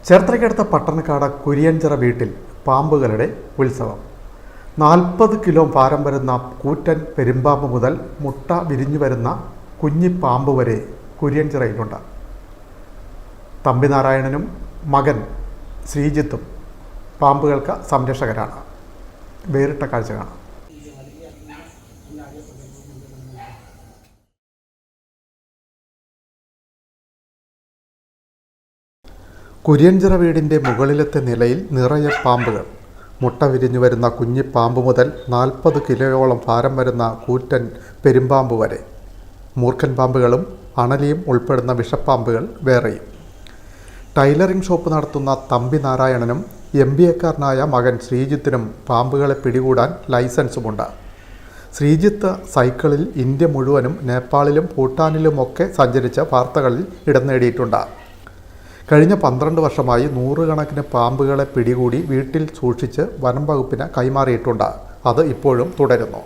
ചേർത്തലയ്ക്കടുത്ത പട്ടണക്കാട് കുരിയഞ്ചിറ വീട്ടിൽ പാമ്പുകളുടെ ഉത്സവം. 40 കിലോ ഭാരം വരുന്ന കൂറ്റൻ പെരുമ്പാമ്പ് മുതൽ മുട്ട വിരിഞ്ഞു വരുന്ന കുഞ്ഞിപ്പാമ്പ് വരെ കുരിയഞ്ചിറയിലുണ്ട്. തമ്പിനാരായണനും മകൻ ശ്രീജിത്തും പാമ്പുകൾക്ക് സംരക്ഷകരാണ്. വേറിട്ട കാഴ്ച കാണാം. കുരിയഞ്ചിറ വീടിൻ്റെ മുകളിലത്തെ നിലയിൽ നിറയെ പാമ്പുകൾ. മുട്ട വിരിഞ്ഞു വരുന്ന കുഞ്ഞിപ്പാമ്പ് മുതൽ 40 കിലോയോളം ഭാരം വരുന്ന കൂറ്റൻ പെരുമ്പാമ്പ് വരെ. മൂർഖൻ പാമ്പുകളും അണലിയും ഉൾപ്പെടുന്ന വിഷപ്പാമ്പുകൾ വേറെയും. ടൈലറിംഗ് ഷോപ്പ് നടത്തുന്ന തമ്പിനാരായണനും MBA-കാരനായ മകൻ ശ്രീജിത്തിനും പാമ്പുകളെ പിടികൂടാൻ ലൈസൻസുമുണ്ട്. ശ്രീജിത്ത് സൈക്കിളിൽ ഇന്ത്യ മുഴുവനും നേപ്പാളിലും ഭൂട്ടാനിലുമൊക്കെ സഞ്ചരിച്ച വാർത്തകളിൽ ഇടം നേടിയിട്ടുണ്ട്. കഴിഞ്ഞ 12 വർഷമായി 100 കണക്കിന് പാമ്പുകളെ പിടികൂടി വീട്ടിൽ സൂക്ഷിച്ച് വനം വകുപ്പിന് കൈമാറിയിട്ടുണ്ട്. അത് ഇപ്പോഴും തുടരുന്നു.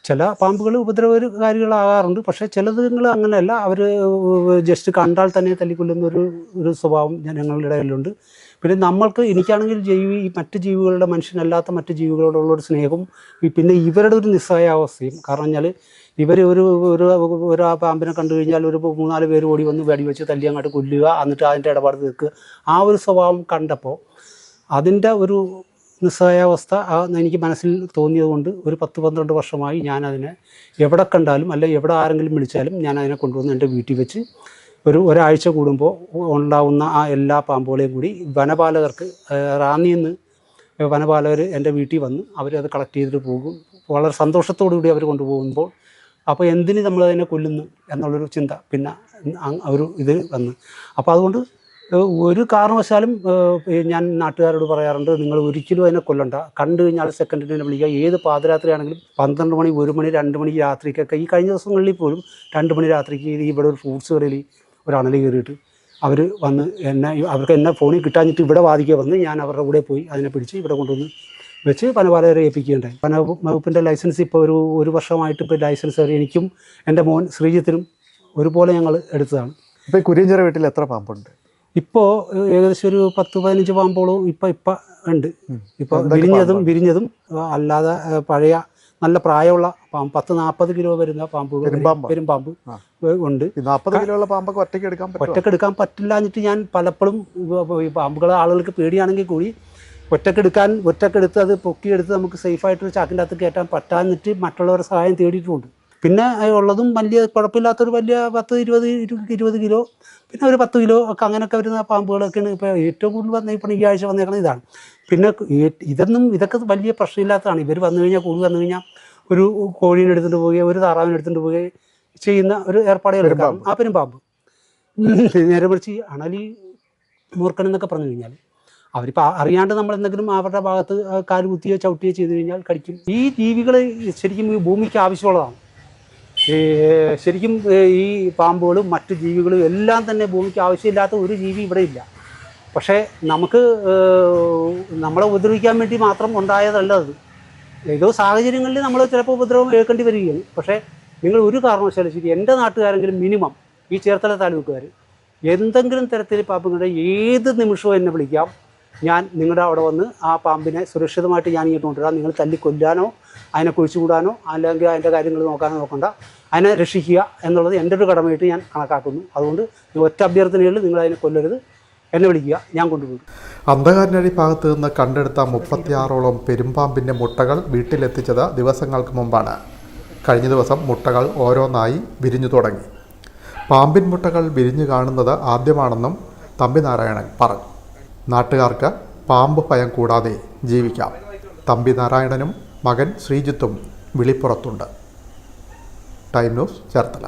ചില പാമ്പുകൾ ഉപദ്രവകാരികളാകാറുണ്ട്. പക്ഷേ ചിലതുങ്ങൾ അങ്ങനെയല്ല. അവർ ജസ്റ്റ് കണ്ടാൽ തന്നെ തല്ലിക്കൊല്ലുന്ന ഒരു സ്വഭാവം ഞങ്ങളുടെ ഇടയിലുണ്ട്. പിന്നെ എനിക്കാണെങ്കിൽ മറ്റ് ജീവികളുടെ, മനുഷ്യനല്ലാത്ത മറ്റ് ജീവികളോടുള്ളൊരു സ്നേഹവും പിന്നെ ഇവരുടെ ഒരു നിസ്സഹായാവസ്ഥയും. കാരണം പറഞ്ഞാൽ ഇവർ ഒരു പാമ്പിനെ കണ്ടു കഴിഞ്ഞാൽ ഒരു 3-4 പേര് ഓടി വന്ന് വെടിവെച്ച് തല്ലി അങ്ങോട്ട് കൊല്ലുക, എന്നിട്ട് അതിൻ്റെ ഇടപാട് തീർക്കുക. ആ ഒരു സ്വഭാവം കണ്ടപ്പോൾ അതിൻ്റെ ഒരു നിസ്സഹായാവസ്ഥ എനിക്ക് മനസ്സിൽ തോന്നിയത് കൊണ്ട് ഒരു 10-12 വർഷമായി ഞാനതിനെ എവിടെ കണ്ടാലും അല്ലെങ്കിൽ എവിടെ ആരെങ്കിലും വിളിച്ചാലും ഞാനതിനെ കൊണ്ടുവന്ന് എൻ്റെ വീട്ടിൽ വെച്ച് ഒരാഴ്ച കൂടുമ്പോൾ ഉണ്ടാവുന്ന ആ എല്ലാ പാമ്പുകളെയും കൂടി വനപാലകർക്ക് റാന്നിയിൽ നിന്ന് വനപാലകർ എൻ്റെ വീട്ടിൽ വന്ന് അവരത് കളക്ട് ചെയ്തിട്ട് പോകും. വളരെ സന്തോഷത്തോടു കൂടി അവർ കൊണ്ടുപോകുമ്പോൾ അപ്പോൾ എന്തിന് നമ്മളതിനെ കൊല്ലുന്നു എന്നുള്ളൊരു ചിന്ത പിന്നെ ഇത് വന്ന്. അപ്പോൾ അതുകൊണ്ട് ഒരു കാരണവശാലും ഞാൻ നാട്ടുകാരോട് പറയാറുണ്ട്, നിങ്ങൾ ഒരിക്കലും അതിനെ കൊല്ലണ്ട. കണ്ടു കഴിഞ്ഞാൽ സെക്കൻഡിനെ വിളിക്കുക. ഏത് പാതിരാത്രിയാണെങ്കിലും 12 മണി, 1 മണി, 2 മണി രാത്രിക്കൊക്കെ ഈ കഴിഞ്ഞ ദിവസങ്ങളിൽ പോലും 2 മണി രാത്രിക്ക് ഇവിടെ ഒരു ഫ്രൂട്ട്സ് കടയിൽ ഒരു അണലി കയറിയിട്ട് അവർ വന്ന് അവർക്ക് എന്നെ ഫോണിൽ കിട്ടാഞ്ഞിട്ട് ഇവിടെ വാദിക്കുക വന്ന് ഞാൻ അവരുടെ കൂടെ പോയി അതിനെ പിടിച്ച് ഇവിടെ കൊണ്ടുവന്ന് വെച്ച് വനപാലകരെ ഏൽപ്പിക്കുകയുണ്ടായി. വനവകുപ്പിൻ്റെ ലൈസൻസ് ഇപ്പോൾ ഒരു വർഷമായിട്ട് ഇപ്പോൾ ലൈസൻസ് എനിക്കും എൻ്റെ മോൻ ശ്രീജിത്തിനും ഒരുപോലെ ഞങ്ങൾ എടുത്തതാണ്. ഇപ്പോൾ കുരിയഞ്ചിറ വീട്ടിൽ എത്ര പാമ്പുണ്ട്? ഇപ്പോൾ ഏകദേശം ഒരു 10-15 പാമ്പോളം ഇപ്പം ഉണ്ട്. ഇപ്പോൾ വിരിഞ്ഞതും അല്ലാതെ പഴയ നല്ല പ്രായമുള്ള പാമ്പ് 10-40 കിലോ വരുന്ന പാമ്പുകൾ, പെരുമ്പാമ്പ് ഉണ്ട്. 40 കിലോ ഉള്ള പാമ്പൊക്കെ ഒറ്റക്കെടുക്കാൻ പറ്റില്ല എന്നിട്ട് ഞാൻ പലപ്പോഴും പാമ്പുകളെ ആളുകൾക്ക് പേടിയാണെങ്കിൽ കൂടി ഒറ്റക്കെടുത്ത് അത് പൊക്കിയെടുത്ത് നമുക്ക് സേഫായിട്ടൊരു ചാക്കിൻ്റെ അകത്ത് കയറ്റാൻ പറ്റാന്നിട്ട് മറ്റുള്ളവരുടെ സഹായം തേടിയിട്ടുമുണ്ട്. പിന്നെ ഉള്ളതും വലിയ കുഴപ്പമില്ലാത്തൊരു വലിയ 10-20 കിലോ, പിന്നെ ഒരു 10 കിലോ ഒക്കെ അങ്ങനെയൊക്കെ വരുന്ന പാമ്പുകളൊക്കെയാണ് ഇപ്പോൾ ഏറ്റവും കൂടുതൽ ഇപ്പോൾ ഈ ആഴ്ച വന്നേക്കുന്നത് ഇതാണ്. പിന്നെ ഇതൊക്കെ വലിയ പ്രശ്നമില്ലാത്തതാണ്. ഇവർ വന്നു കഴിഞ്ഞാൽ കൂടുതൽ വന്നു കഴിഞ്ഞാൽ ഒരു കോഴീനെ എടുത്തുകൊണ്ട് പോവുകയോ ഒരു താറാവിനെ എടുത്തുകൊണ്ട് പോവുകയോ ചെയ്യുന്ന ഒരു ഏർപ്പാടുകൾ എടുക്കാം. ആ പെരുമ്പാമ്പ് നേരെ മറിച്ച് അണലി, മൂർഖൻ എന്നൊക്കെ പറഞ്ഞു കഴിഞ്ഞാൽ അവരിപ്പോൾ അറിയാണ്ട് നമ്മൾ എന്തെങ്കിലും അവരുടെ ഭാഗത്ത് കാല് കുത്തിയോ ചവിട്ടിയോ ചെയ്ത് കഴിഞ്ഞാൽ കടിക്കും. ഈ ജീവികൾ ശരിക്കും ഈ ഭൂമിക്ക് ആവശ്യമുള്ളതാണ്. ശരിക്കും ഈ പാമ്പുകളും മറ്റു ജീവികളും എല്ലാം തന്നെ ഭൂമിക്ക് ആവശ്യമില്ലാത്ത ഒരു ജീവി ഇവിടെ ഇല്ല. പക്ഷേ നമുക്ക് നമ്മളെ ഉപദ്രവിക്കാൻ വേണ്ടി മാത്രം ഉണ്ടായതല്ല അത്. ഏതോ സാഹചര്യങ്ങളിൽ നമ്മൾ ചിലപ്പോൾ ഉപദ്രവം കേൾക്കേണ്ടി വരികയാണ്. പക്ഷേ നിങ്ങൾ ഒരു കാരണവശാലും ശരി, എൻ്റെ നാട്ടുകാരെങ്കിലും മിനിമം ഈ ചേർത്തല താലൂക്കുകാർ എന്തെങ്കിലും തരത്തിൽ പാമ്പുകളുടെ ഏത് നിമിഷവും എന്നെ വിളിക്കാം. ഞാൻ നിങ്ങളുടെ അവിടെ വന്ന് ആ പാമ്പിനെ സുരക്ഷിതമായിട്ട് ഞാൻ ഇങ്ങോട്ട് കൊണ്ടുവരാം. നിങ്ങൾ തല്ലിക്കൊല്ലാനോ അതിനെ കുഴിച്ചുകൂടാനോ അല്ലെങ്കിൽ അതിൻ്റെ കാര്യങ്ങൾ നോക്കാനോ നോക്കണ്ട. അതിനെ രക്ഷിക്കുക എന്നുള്ളത് എൻ്റെ ഒരു കടമയായിട്ട് ഞാൻ കണക്കാക്കുന്നു. അതുകൊണ്ട് ഒറ്റ അഭ്യർത്ഥനകളിൽ നിങ്ങൾ അതിനെ കൊല്ലരുത്, എന്നെ വിളിക്കുക, ഞാൻ കൊണ്ടുപോകും. അന്ധകാരനടി ഭാഗത്ത് നിന്ന് കണ്ടെടുത്ത 36ഓളം പെരുമ്പാമ്പിൻ്റെ മുട്ടകൾ വീട്ടിലെത്തിച്ചത് ദിവസങ്ങൾക്ക് മുമ്പാണ്. കഴിഞ്ഞ ദിവസം മുട്ടകൾ ഓരോന്നായി വിരിഞ്ഞു തുടങ്ങി. പാമ്പിൻ മുട്ടകൾ വിരിഞ്ഞു കാണുന്നത് ആദ്യമാണെന്നും തമ്പിനാരായണൻ പറഞ്ഞു. നാട്ടുകാർക്ക് പാമ്പ് ഭയം കൂടാതെ ജീവിക്കാം. തമ്പിനാരായണനും മകൻ ശ്രീജിത്തും വിളിപ്പുറത്തുണ്ട്. Time news, Cherthala.